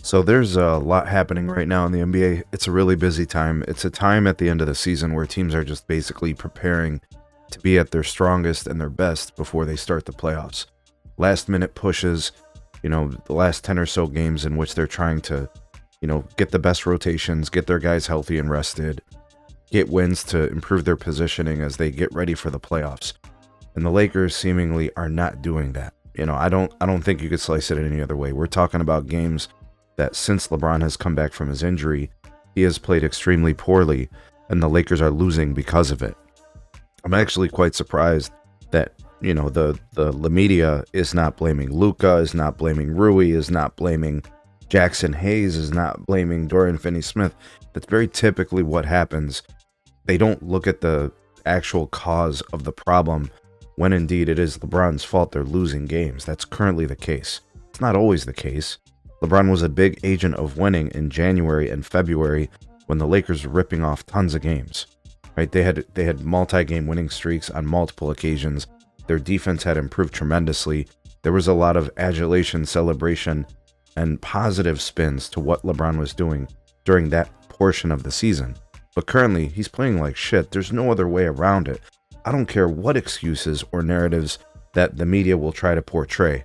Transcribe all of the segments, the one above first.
So there's a lot happening right now in the NBA. It's a really busy time. It's a time at the end of the season where teams are just basically preparing to be at their strongest and their best before they start the playoffs. Last minute pushes, the last 10 or so games in which they're trying to, get the best rotations, get their guys healthy and rested, get wins to improve their positioning as they get ready for the playoffs. And the Lakers seemingly are not doing that. I don't think you could slice it any other way. We're talking about games that since LeBron has come back from his injury, he has played extremely poorly, and the Lakers are losing because of it. I'm actually quite surprised that, the media is not blaming Luka, is not blaming Rui, is not blaming Jackson Hayes, is not blaming Dorian Finney-Smith. That's very typically what happens. They don't look at the actual cause of the problem when indeed it is LeBron's fault they're losing games. That's currently the case. It's not always the case. LeBron was a big agent of winning in January and February when the Lakers were ripping off tons of games. Right? They had multi-game winning streaks on multiple occasions. Their defense had improved tremendously. There was a lot of adulation, celebration, and positive spins to what LeBron was doing during that portion of the season. But currently, he's playing like shit. There's no other way around it. I don't care what excuses or narratives that the media will try to portray.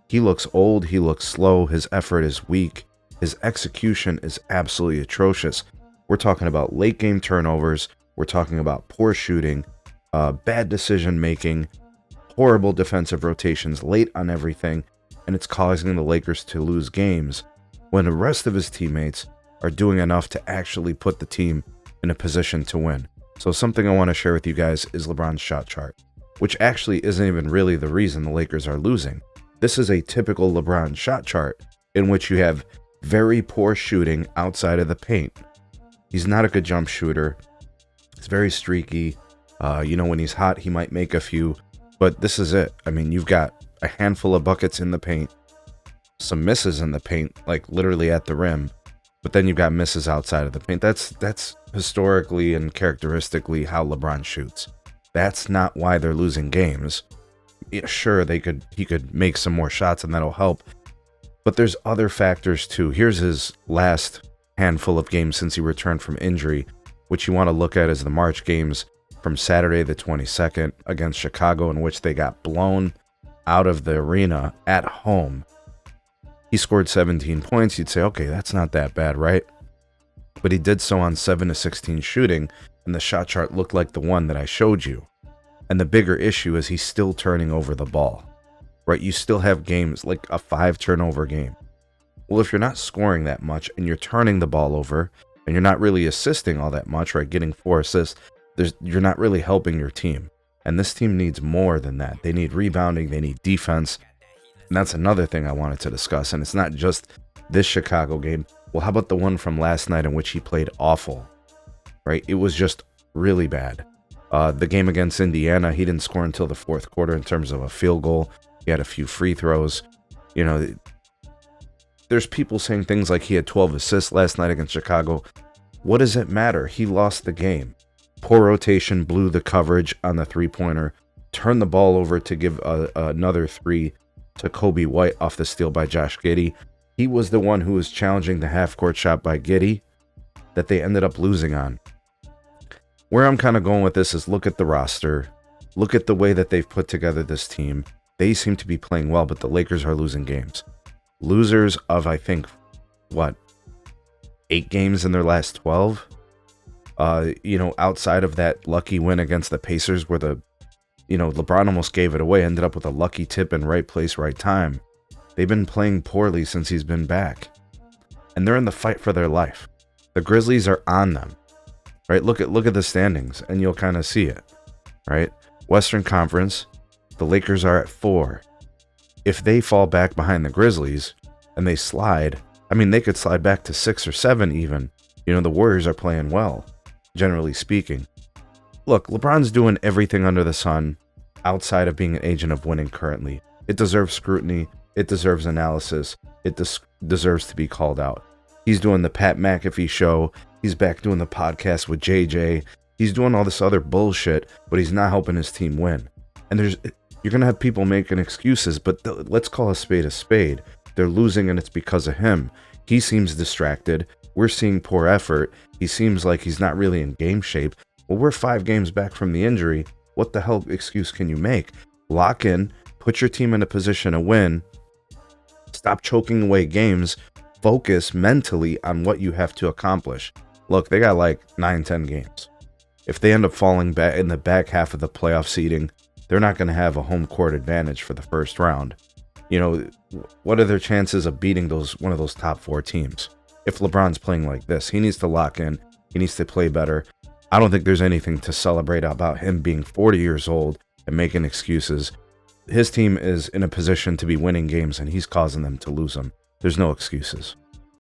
He looks old, he looks slow, his effort is weak, his execution is absolutely atrocious. We're talking about late game turnovers, we're talking about poor shooting, bad decision making, horrible defensive rotations, late on everything, and it's causing the Lakers to lose games when the rest of his teammates are doing enough to actually put the team in a position to win. So something I want to share with you guys is LeBron's shot chart, which actually isn't even really the reason the Lakers are losing. This is a typical LeBron shot chart in which you have very poor shooting outside of the paint. He's not a good jump shooter. He's very streaky. When he's hot, he might make a few, but this is it. I mean, you've got a handful of buckets in the paint, some misses in the paint, like literally at the rim, but then you've got misses outside of the paint. That's historically and characteristically how LeBron shoots. That's not why they're losing games. Yeah, sure, he could make some more shots and that'll help, but there's other factors too. Here's his last handful of games since he returned from injury, which you want to look at as the March games from Saturday the 22nd against Chicago, in which they got blown out of the arena at home. He scored 17 points. You'd say, okay, that's not that bad, right? But he did so on 7 of 16 shooting, and the shot chart looked like the one that I showed you. And the bigger issue is he's still turning over the ball, right? You still have games like a 5 turnover game. Well, if you're not scoring that much and you're turning the ball over and you're not really assisting all that much, right? Getting 4 assists, you're not really helping your team. And this team needs more than that. They need rebounding, they need defense. And that's another thing I wanted to discuss. And it's not just this Chicago game. Well, how about the one from last night in which he played awful, right? It was just really bad. The game against Indiana, he didn't score until the fourth quarter in terms of a field goal. He had a few free throws. There's people saying things like he had 12 assists last night against Chicago. What does it matter? He lost the game. Poor rotation, blew the coverage on the three-pointer, turned the ball over to give another 3 to Kobe White off the steal by Josh Giddey. He was the one who was challenging the half-court shot by Giddey that they ended up losing on. Where I'm kind of going with this is look at the roster. Look at the way that they've put together this team. They seem to be playing well, but the Lakers are losing games. Losers of, I think, 8 games in their last 12? Outside of that lucky win against the Pacers where LeBron almost gave it away, ended up with a lucky tip in right place, right time. They've been playing poorly since he's been back. And they're in the fight for their life. The Grizzlies are on them. Right? Look at the standings and you'll kind of see it. Right? Western Conference, the Lakers are at 4. If they fall back behind the Grizzlies and they slide, they could slide back to 6 or 7 even. The Warriors are playing well, generally speaking. Look, LeBron's doing everything under the sun outside of being an agent of winning currently. It deserves scrutiny. It deserves analysis. It deserves to be called out. He's doing the Pat McAfee show. He's back doing the podcast with JJ. He's doing all this other bullshit, but he's not helping his team win. And you're going to have people making excuses, but let's call a spade a spade. they're losing and it's because of him. He seems distracted. We're seeing poor effort. He seems like he's not really in game shape. Well, we're 5 games back from the injury. What the hell excuse can you make? Lock in, put your team in a position to win. Stop choking away games. Focus mentally on what you have to accomplish. Look, they got like 9-10 games. If they end up falling back in the back half of the playoff seeding, they're not going to have a home court advantage for the first round. You know, what are their chances of beating one of those top 4 teams? If LeBron's playing like this, he needs to lock in. He needs to play better. I don't think there's anything to celebrate about him being 40 years old and making excuses. His team is in a position to be winning games, and he's causing them to lose them. There's no excuses.